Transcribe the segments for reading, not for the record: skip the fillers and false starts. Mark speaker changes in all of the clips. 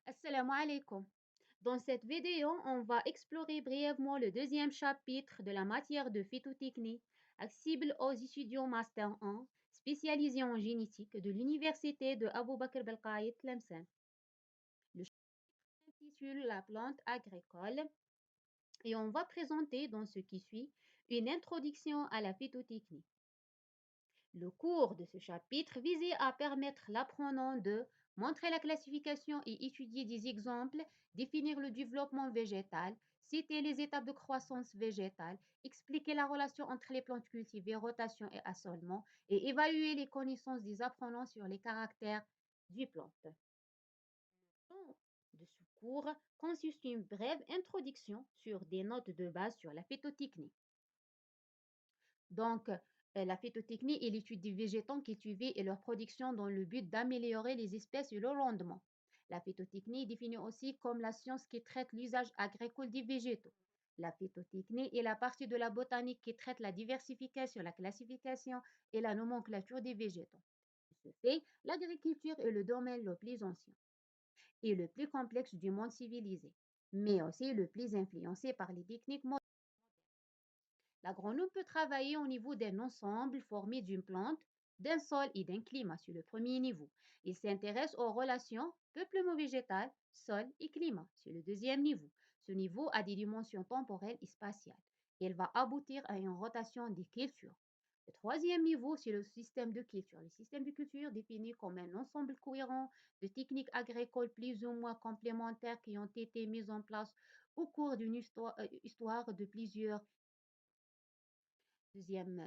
Speaker 1: Assalamu alaikum. Dans cette vidéo, on va explorer brièvement le deuxième chapitre de la matière de phytotechnie, accessible aux étudiants Master 1, spécialisés en génétique de l'Université de Abu Bakr Belqaïd Tlemcen. Le chapitre s'intitule La plante agricole et on va présenter dans ce qui suit une introduction à la phytotechnie. Le cours de ce chapitre visait à permettre l'apprenant de montrer la classification et étudier des exemples, définir le développement végétal, citer les étapes de croissance végétale, expliquer la relation entre les plantes cultivées, rotation et assolement, et évaluer les connaissances des apprenants sur les caractères des plantes. Le temps de ce cours consiste une brève introduction sur des notes de base sur la phytotechnie. Donc, la phytotechnie est l'étude des végétaux cultivés et leur production dans le but d'améliorer les espèces et leur rendement. La phytotechnie est définie aussi comme la science qui traite l'usage agricole des végétaux. La phytotechnie est la partie de la botanique qui traite la diversification, la classification et la nomenclature des végétaux. De ce fait, l'agriculture est le domaine le plus ancien et le plus complexe du monde civilisé, mais aussi le plus influencé par les techniques modernes. L'agronome peut travailler au niveau d'un ensemble formé d'une plante, d'un sol et d'un climat sur le premier niveau. Il s'intéresse aux relations peuplement-végétal, sol et climat sur le deuxième niveau. Ce niveau a des dimensions temporelles et spatiales. Il va aboutir à une rotation des cultures. Le troisième niveau, c'est le système de culture. Le système de culture défini comme un ensemble cohérent de techniques agricoles plus ou moins complémentaires qui ont été mises en place au cours d'une histoire de plusieurs. Deuxième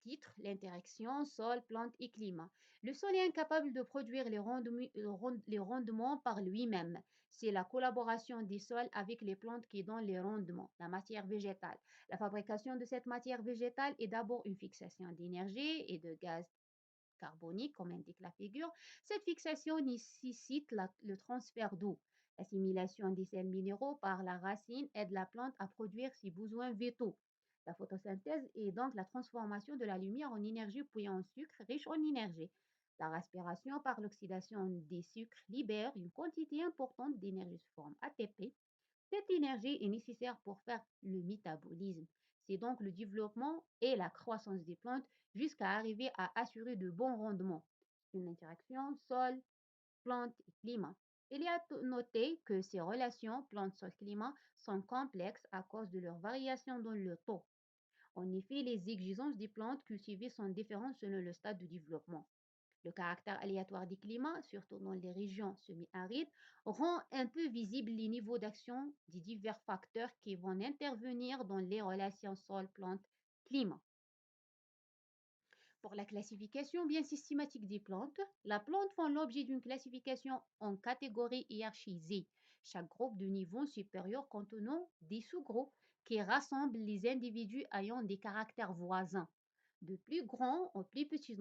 Speaker 1: titre, l'interaction sol, plante et climat. Le sol est incapable de produire les rendements par lui-même. C'est la collaboration des sols avec les plantes qui donne les rendements, la matière végétale. La fabrication de cette matière végétale est d'abord une fixation d'énergie et de gaz carbonique, comme indique la figure. Cette fixation nécessite le transfert d'eau. L'assimilation des sels minéraux par la racine aide la plante à produire ses besoins vitaux. La photosynthèse est donc la transformation de la lumière en énergie puis en sucre riche en énergie. La respiration par l'oxydation des sucres libère une quantité importante d'énergie sous forme ATP. Cette énergie est nécessaire pour faire le métabolisme. C'est donc le développement et la croissance des plantes jusqu'à arriver à assurer de bons rendements. Une interaction sol, plante et climat. Il y a noté que ces relations plante-sol-climat sont complexes à cause de leurs variations dans le temps. En effet, les exigences des plantes cultivées sont différentes selon le stade de développement. Le caractère aléatoire des climats, surtout dans les régions semi-arides, rend un peu visible les niveaux d'action des divers facteurs qui vont intervenir dans les relations sol-plante-climat. Pour la classification bien systématique des plantes, les plantes font l'objet d'une classification en catégories hiérarchisées, chaque groupe de niveau supérieur contenant des sous-groupes qui rassemblent les individus ayant des caractères voisins. De plus grands au plus petit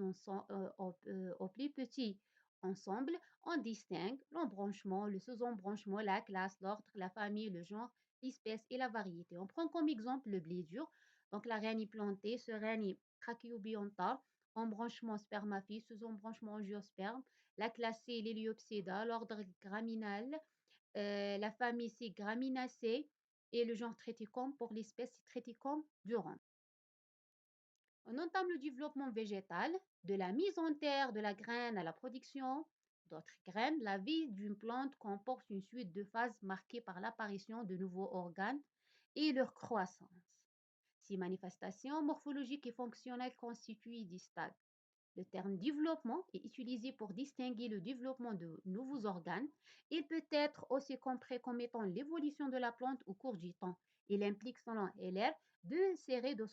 Speaker 1: ensemble, on distingue l'embranchement, le sous-embranchement, la classe, l'ordre, la famille, le genre, l'espèce et la variété. On prend comme exemple le blé dur, donc la rhénie plantée, ce rhénie trachéobionta, embranchement spermaphile, sous-embranchement angiosperme, la classe C, l'héliopsida, l'ordre graminal, la famille C, Graminacées, et le genre Triticum pour l'espèce Triticum durant. On entame le développement végétal, de la mise en terre de la graine à la production d'autres graines. La vie d'une plante comporte une suite de phases marquées par l'apparition de nouveaux organes et leur croissance. Ces manifestations morphologiques et fonctionnelles constituent des stades. Le terme développement est utilisé pour distinguer le développement de nouveaux organes. Il peut être aussi compris comme étant l'évolution de la plante au cours du temps. Il implique, selon LR, deux séries de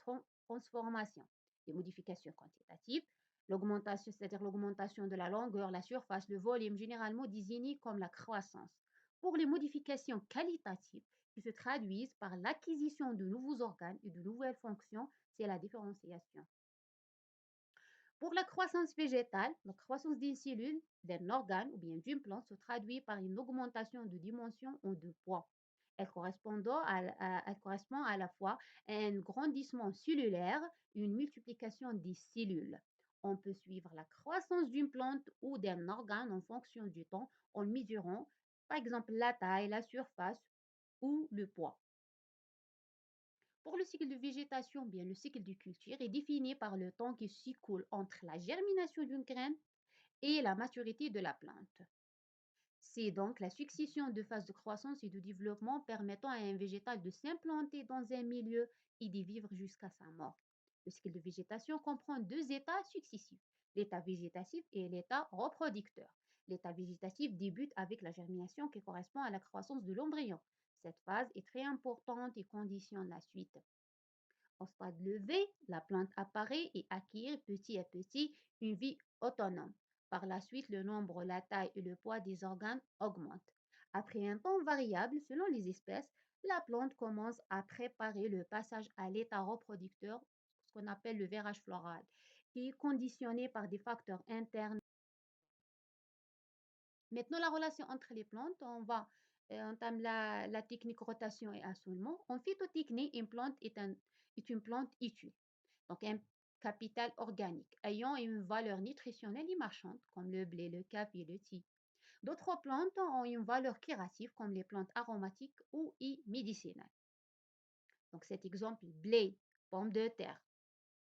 Speaker 1: transformations. Les modifications quantitatives, l'augmentation, c'est-à-dire l'augmentation de la longueur, la surface, le volume, généralement désigné comme la croissance. Pour les modifications qualitatives, qui se traduisent par l'acquisition de nouveaux organes et de nouvelles fonctions, c'est la différenciation. Pour la croissance végétale, la croissance d'une cellule, d'un organe ou bien d'une plante se traduit par une augmentation de dimension ou de poids. Elle correspond à la fois à un grandissement cellulaire et une multiplication des cellules. On peut suivre la croissance d'une plante ou d'un organe en fonction du temps en mesurant par exemple la taille, la surface ou le poids. Pour le cycle de végétation, bien le cycle de culture est défini par le temps qui s'écoule entre la germination d'une graine et la maturité de la plante. C'est donc la succession de phases de croissance et de développement permettant à un végétal de s'implanter dans un milieu et d'y vivre jusqu'à sa mort. Le cycle de végétation comprend deux états successifs, l'état végétatif et l'état reproducteur. L'état végétatif débute avec la germination qui correspond à la croissance de l'embryon. Cette phase est très importante et conditionne la suite. Au stade levé, la plante apparaît et acquiert petit à petit une vie autonome. Par la suite, le nombre, la taille et le poids des organes augmentent. Après un temps variable selon les espèces, la plante commence à préparer le passage à l'état reproducteur, ce qu'on appelle le verrage floral, qui est conditionné par des facteurs internes. Maintenant, la relation entre les plantes, entame la technique rotation et assolement. En phytotechnie, une plante est une plante utile, donc un capital organique ayant une valeur nutritionnelle et marchande, comme le blé, le café et le thé. D'autres plantes ont une valeur curative, comme les plantes aromatiques ou médicinales. Donc cet exemple, blé, pomme de terre,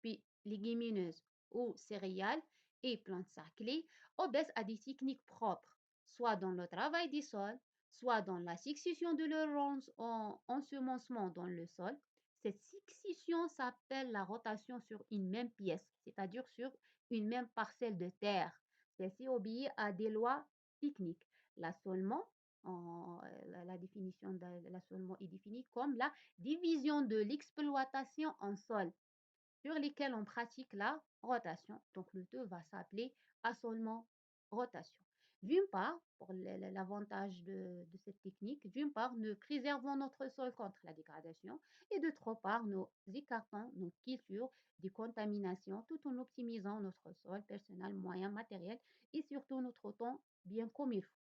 Speaker 1: puis légumineuses ou céréales et plantes sarclées obèsent à des techniques propres, soit dans le travail des sols, soit dans la succession de leurs ensemencement dans le sol. Cette succession s'appelle la rotation sur une même pièce, c'est-à-dire sur une même parcelle de terre. Celle-ci obéit à des lois techniques. L'assolement, la définition de l'assolement est définie comme la division de l'exploitation en sol sur lesquels on pratique la rotation. Donc le tout va s'appeler assolement rotation. D'une part, pour l'avantage de cette technique, d'une part, nous préservons notre sol contre la dégradation et d'autre part, nous écartons nos cultures des contaminations tout en optimisant notre sol personnel, moyen, matériel et surtout notre temps bien comme il faut.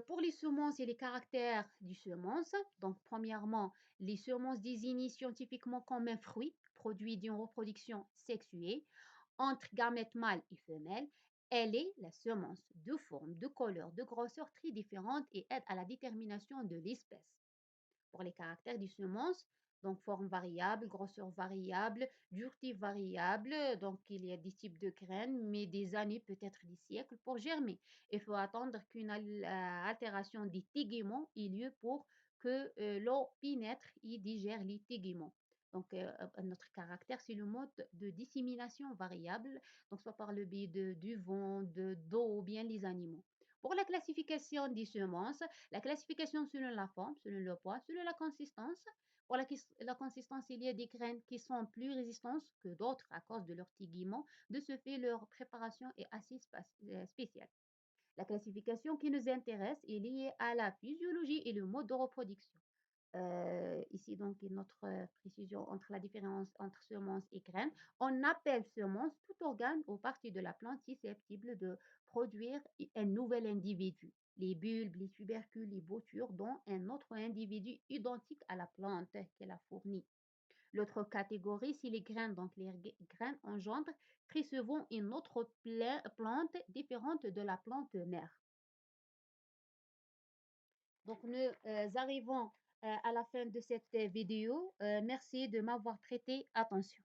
Speaker 1: Pour les semences et les caractères des semences, donc premièrement, les semences désignent scientifiquement comme un fruit produit d'une reproduction sexuée entre gamètes mâles et femelles. Elle est la semence de forme, de couleur, de grosseur très différentes et aide à la détermination de l'espèce pour les caractères des semences, donc forme variable, grosseur variable, dureté variable. Donc il y a des types de graines, mais des années, peut-être des siècles pour germer. Il faut attendre qu'une altération des teguments ait lieu pour que l'eau pénètre et digère les teguments. Donc, notre caractère, c'est le mode de dissémination variable, donc soit par le biais du vent, d'eau ou bien les animaux. Pour la classification des semences, la classification selon la forme, selon le poids, selon la consistance. Pour la consistance, il y a des graines qui sont plus résistantes que d'autres à cause de leur tiguement. De ce fait, leur préparation est assez spéciale. La classification qui nous intéresse est liée à la physiologie et le mode de reproduction. Ici, donc, notre précision entre la différence entre semence et graine. On appelle semence tout organe ou partie de la plante susceptible de produire un nouvel individu. Les bulbes, les tubercules, les boutures, dont un autre individu identique à la plante qu'elle a fournie. L'autre catégorie, c'est les graines. Donc, les graines engendrent très souvent une autre plante différente de la plante mère. Donc, nous arrivons à la fin de cette vidéo. Merci de m'avoir prêté attention.